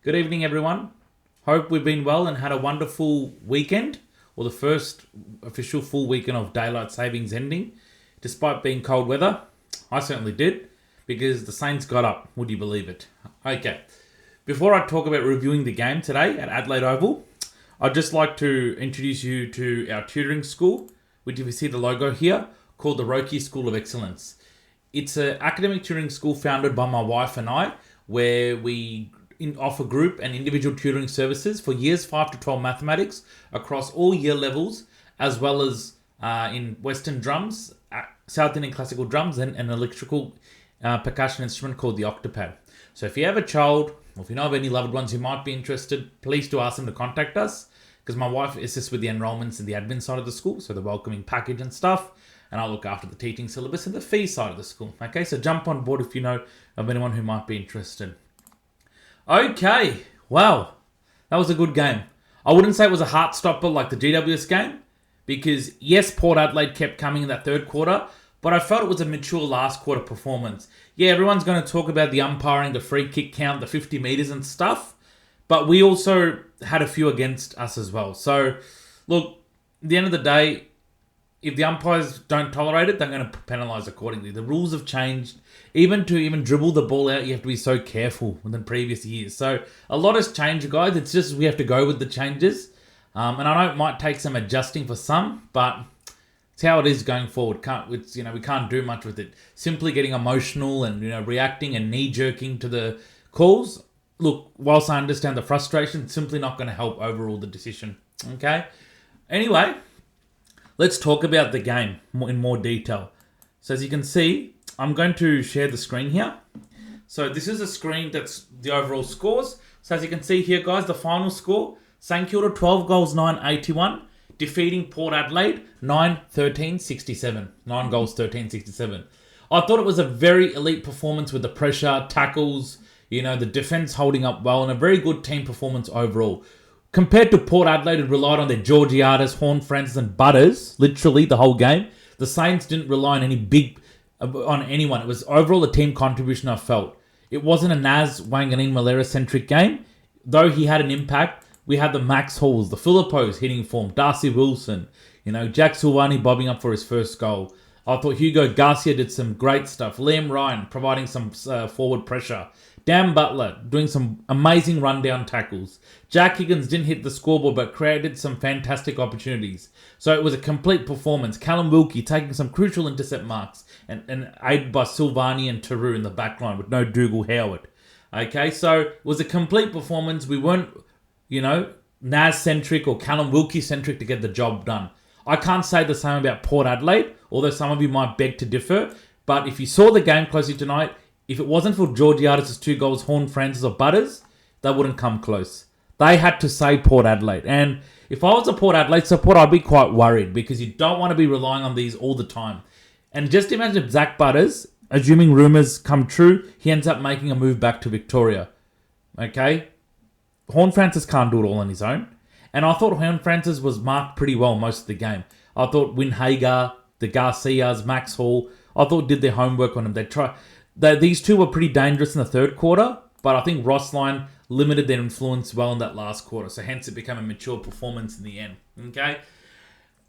Good evening, everyone. Hope we've been well and had a wonderful weekend, or the first official full weekend of daylight savings ending. Despite being cold weather, I certainly did, because the Saints got up. Would you believe it? Okay. Before I talk about reviewing the game today at Adelaide Oval, I'd just like to introduce you to our tutoring school, which if you see the logo here, called the Roki School of Excellence. It's an academic tutoring school founded by my wife and I, where we offer group and individual tutoring services for years 5 to 12 mathematics across all year levels, as well as in Western drums, South Indian classical drums, and an electrical percussion instrument called the octopad. So if you have a child, or if you know of any loved ones who might be interested, please do ask them to contact us, because my wife assists with the enrollments and the admin side of the school, so the welcoming package and stuff, and I'll look after the teaching syllabus and the fee side of the school. Okay, so jump on board if you know of anyone who might be interested. Okay, wow, that was a good game. I wouldn't say it was a heart stopper like the GWS game, because yes, Port Adelaide kept coming in that third quarter, but I felt it was a mature last quarter performance. Yeah, everyone's going to talk about the umpiring, the free kick count, the 50 metres and stuff, but we also had a few against us as well. So, look, at the end of the day, if the umpires don't tolerate it, they're going to penalise accordingly. The rules have changed. Even to dribble the ball out, you have to be so careful than previous years. So a lot has changed, guys. It's just we have to go with the changes. And I know it might take some adjusting for some, but it's how it is going forward. We can't do much with it. Simply getting emotional and reacting and knee jerking to the calls. Look, whilst I understand the frustration, it's simply not going to help overall the decision. Okay. Anyway, let's talk about the game in more detail. So as you can see, I'm going to share the screen here. So this is a screen that's the overall scores. So as you can see here, guys, the final score, St Kilda 12 goals, 9-81, defeating Port Adelaide 9-13-67. 9 goals, 13-67. I thought it was a very elite performance with the pressure, tackles, the defence holding up well, and a very good team performance overall. Compared to Port Adelaide, who relied on their Georgiades, Horn-Francis and Butters, literally the whole game, the Saints didn't rely on anyone. It was overall a team contribution, I felt. It wasn't a Naz Wanganeen Malera centric game. Though he had an impact, we had the Max Halls, the Philippos hitting form, Darcy Wilson, Jack Silvani bobbing up for his first goal. I thought Hugo Garcia did some great stuff. Liam Ryan providing some forward pressure. Dan Butler doing some amazing rundown tackles. Jack Higgins didn't hit the scoreboard but created some fantastic opportunities. So it was a complete performance. Callum Wilkie taking some crucial intercept marks and aided by Silvani and Taru in the back line with no Dougal Howard. Okay, so it was a complete performance. We weren't, Naz-centric or Callum Wilkie-centric to get the job done. I can't say the same about Port Adelaide, although some of you might beg to differ. But if you saw the game closely tonight, if it wasn't for Georgiades' 2 goals, Horn-Francis or Butters, they wouldn't come close. They had to save Port Adelaide. And if I was a Port Adelaide support, I'd be quite worried because you don't want to be relying on these all the time. And just imagine if Zach Butters, assuming rumours come true, he ends up making a move back to Victoria. Okay? Horn-Francis can't do it all on his own. And I thought Horn-Francis was marked pretty well most of the game. I thought Win Hagar, the Garcias, Max Hall, I thought did their homework on him. These two were pretty dangerous in the third quarter, but I think Rossline limited their influence well in that last quarter, so hence it became a mature performance in the end. Okay,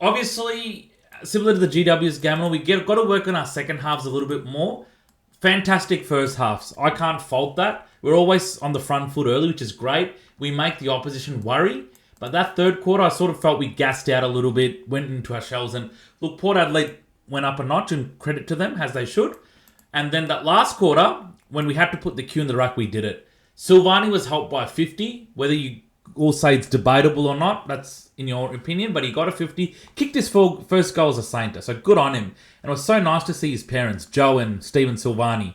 obviously, similar to the GW's game, we got to work on our second halves a little bit more. Fantastic first halves. I can't fault that. We're always on the front foot early, which is great. We make the opposition worry, but that third quarter, I sort of felt we gassed out a little bit, went into our shells, and look, Port Adelaide went up a notch, and credit to them, as they should. And then that last quarter, when we had to put the cue in the rack, we did it. Silvani was helped by 50. Whether you all say it's debatable or not, that's in your opinion, but he got a 50. Kicked his first goal as a Sainter, so good on him. And it was so nice to see his parents, Joe and Stephen Silvani,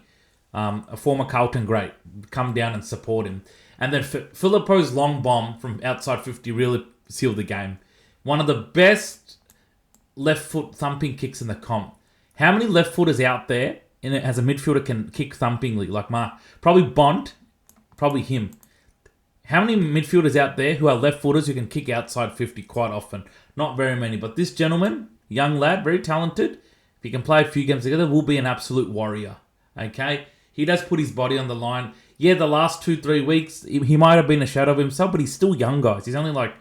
a former Carlton great, come down and support him. And then Filippo's long bomb from outside 50 really sealed the game. One of the best left foot thumping kicks in the comp. How many left footers out there as a midfielder can kick thumpingly like Mark? Probably Bont, probably him. How many midfielders out there who are left footers who can kick outside 50 quite often? Not very many. But this gentleman, young lad, very talented, if he can play a few games together, will be an absolute warrior. Okay? He does put his body on the line. Yeah, the last 2-3 weeks, he might have been a shadow of himself, but he's still young, guys. He's only like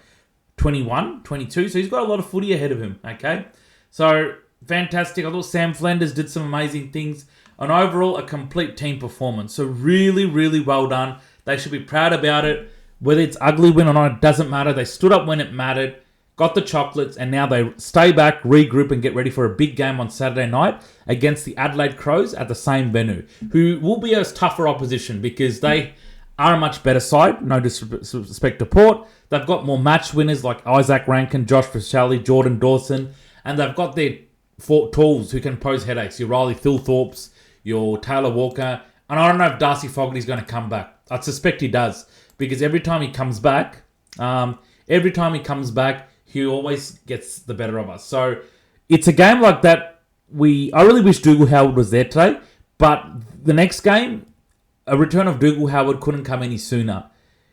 21, 22, so he's got a lot of footy ahead of him, okay? So, fantastic. I thought Sam Flanders did some amazing things. And overall, a complete team performance. So, really, really well done. They should be proud about it. Whether it's ugly win or not, it doesn't matter. They stood up when it mattered, got the chocolates, and now they stay back, regroup, and get ready for a big game on Saturday night against the Adelaide Crows at the same venue, who will be a tougher opposition because they are a much better side. No disrespect to Port. They've got more match winners like Isaac Rankin, Josh Fratelli, Jordan Dawson, and they've got their tools who can pose headaches. Your Riley Thilthorpes, your Taylor Walker, and I don't know if Darcy Fogarty's going to come back. I suspect he does because every time he comes back, he always gets the better of us. So it's a game like that. I really wish Dougal Howard was there today, but the next game, a return of Dougal Howard couldn't come any sooner.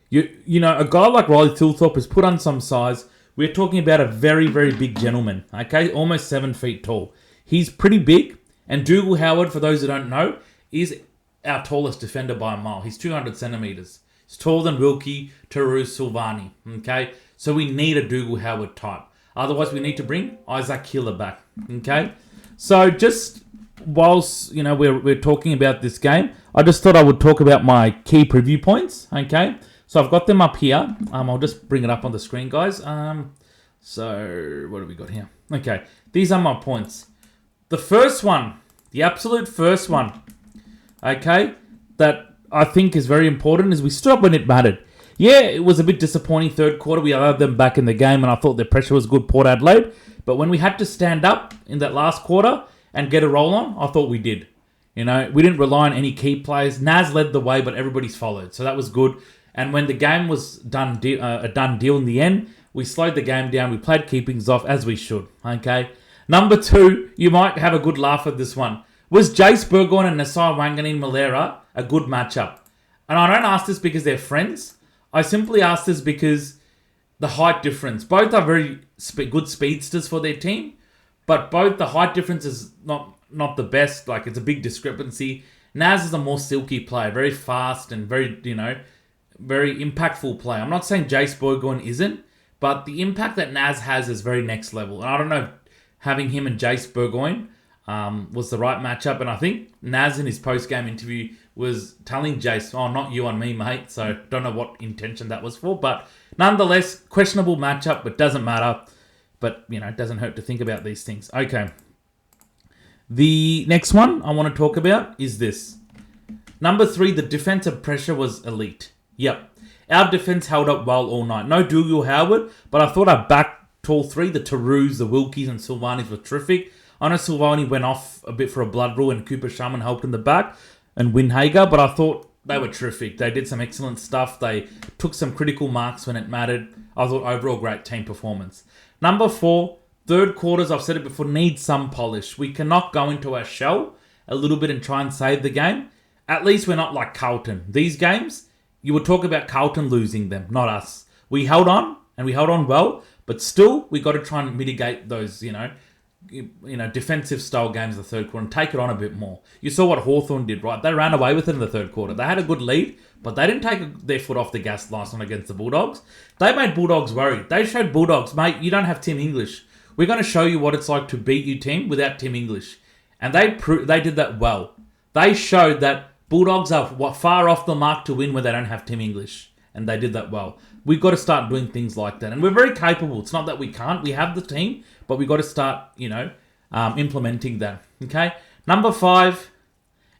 You know, a guy like Riley Thilthorpe has put on some size. We're talking about a very, very big gentleman, okay? Almost 7 feet tall. He's pretty big, and Dougal Howard, for those who don't know, is our tallest defender by a mile. He's 200 centimetres. He's taller than Wilkie, Taru, Silvani, okay? So we need a Dougal Howard type. Otherwise, we need to bring Isaac Keeler back, okay? So just whilst, you know, we're talking about this game, I just thought I would talk about my key preview points, okay? So I've got them up here. I'll just bring it up on the screen, guys. So what have we got here? Okay, these are my points. The first one, the absolute first one, okay, that I think is very important is we stood up when it mattered. Yeah, it was a bit disappointing third quarter. We allowed them back in the game, and I thought their pressure was good, Port Adelaide. But when we had to stand up in that last quarter and get a roll on, I thought we did. You know, we didn't rely on any key players. Naz led the way, but everybody's followed. So that was good. And when the game was a done deal in the end, we slowed the game down. We played keepings off as we should. Okay. Number 2, you might have a good laugh at this one. Was Jace Burgoyne and Nasai Wanganeen Malera a good matchup? And I don't ask this because they're friends. I simply ask this because the height difference. Both are very good speedsters for their team, but both the height difference is not the best. Like, it's a big discrepancy. Naz is a more silky player, very fast and very, you know, very impactful player. I'm not saying Jace Burgoyne isn't, but the impact that Naz has is very next level. And I don't know if having him and Jace Burgoyne was the right matchup. And I think Naz in his post-game interview was telling Jace, oh, not you on me, mate. So don't know what intention that was for. But nonetheless, questionable matchup, but doesn't matter. But, you know, it doesn't hurt to think about these things. Okay. The next one I want to talk about is this. Number 3, the defensive pressure was elite. Yep. Our defense held up well all night. No Dougal Howard, but I thought our back tall 3, the Tarus, the Wilkies, and Silvanis were terrific. I know Silvani went off a bit for a blood rule and Cooper Sharman helped in the back and Winhager, but I thought they were terrific. They did some excellent stuff. They took some critical marks when it mattered. I thought overall great team performance. Number 4, third quarters, I've said it before, need some polish. We cannot go into our shell a little bit and try and save the game. At least we're not like Carlton. These games, you would talk about Carlton losing them, not us. We held on, and we held on well, but still, we got to try and mitigate those, you know, defensive style games in the third quarter and take it on a bit more. You saw what Hawthorn did, right? They ran away with it in the third quarter. They had a good lead, but they didn't take their foot off the gas last one against the Bulldogs. They made Bulldogs worry. They showed Bulldogs, mate, you don't have Tim English. We're going to show you what it's like to beat you, team, without Tim English. And they did that well. They showed that Bulldogs are far off the mark to win when they don't have Tim English. And they did that well. We've got to start doing things like that. And we're very capable. It's not that we can't. We have the team, but we've got to start, implementing that. Okay? Number 5,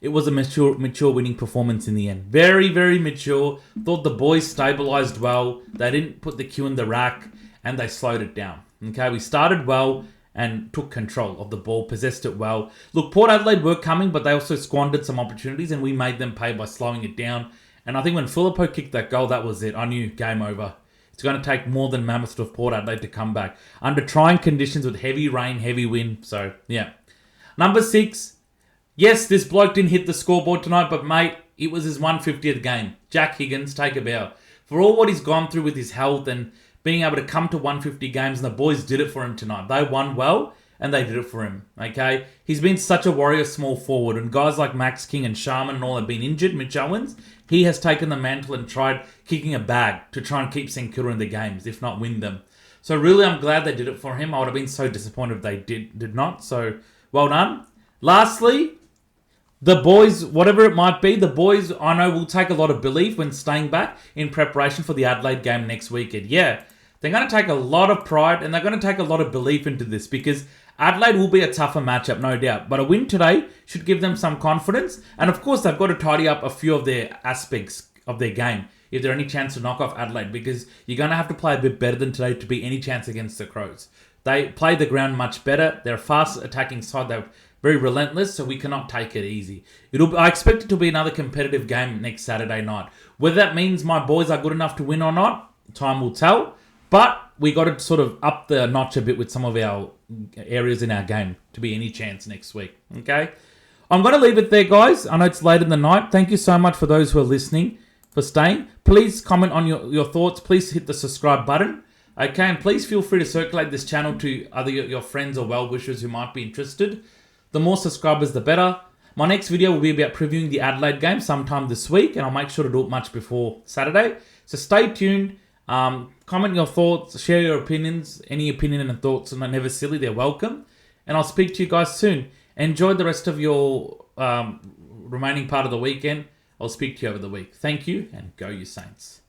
it was a mature winning performance in the end. Very, very mature. Thought the boys stabilised well. They didn't put the cue in the rack, and they slowed it down. Okay? We started well and took control of the ball, possessed it well. Look, Port Adelaide were coming, but they also squandered some opportunities, and we made them pay by slowing it down. And I think when Filippo kicked that goal, that was it. I knew game over. It's going to take more than mammoth of Port Adelaide to come back under trying conditions with heavy rain, heavy wind. So, yeah. Number 6. Yes, this bloke didn't hit the scoreboard tonight, but, mate, it was his 150th game. Jack Higgins, take a bow. For all what he's gone through with his health and being able to come to 150 games, and the boys did it for him tonight. They won well, and they did it for him, okay? He's been such a warrior small forward, and guys like Max King and Sharman and all have been injured, Mitch Owens. he has taken the mantle and tried kicking a bag to try and keep St Kilda in the games, if not win them. So really, I'm glad they did it for him. I would have been so disappointed if they did not. So well done. Lastly, the boys, whatever it might be, the boys I know will take a lot of belief when staying back in preparation for the Adelaide game next weekend. Yeah, they're going to take a lot of pride and they're going to take a lot of belief into this because Adelaide will be a tougher matchup, no doubt. But a win today should give them some confidence. And of course, they've got to tidy up a few of their aspects of their game if there's any chance to knock off Adelaide, because you're going to have to play a bit better than today to be any chance against the Crows. They play the ground much better. They're a fast attacking side. They're very relentless, so we cannot take it easy. I expect it to be another competitive game next Saturday night. Whether that means my boys are good enough to win or not, time will tell. But we got to sort of up the notch a bit with some of our areas in our game to be any chance next week. Okay? I'm going to leave it there, guys. I know it's late in the night. Thank you so much for those who are listening, for staying. Please comment on your thoughts. Please hit the subscribe button. Okay? And please feel free to circulate this channel to other your friends or well-wishers who might be interested. The more subscribers, the better. My next video will be about previewing the Adelaide game sometime this week, and I'll make sure to do it much before Saturday. So stay tuned. Comment your thoughts, share your opinions. Any opinion and thoughts are never silly, they're welcome. And I'll speak to you guys soon. Enjoy the rest of your remaining part of the weekend. I'll speak to you over the week. Thank you, and go you Saints.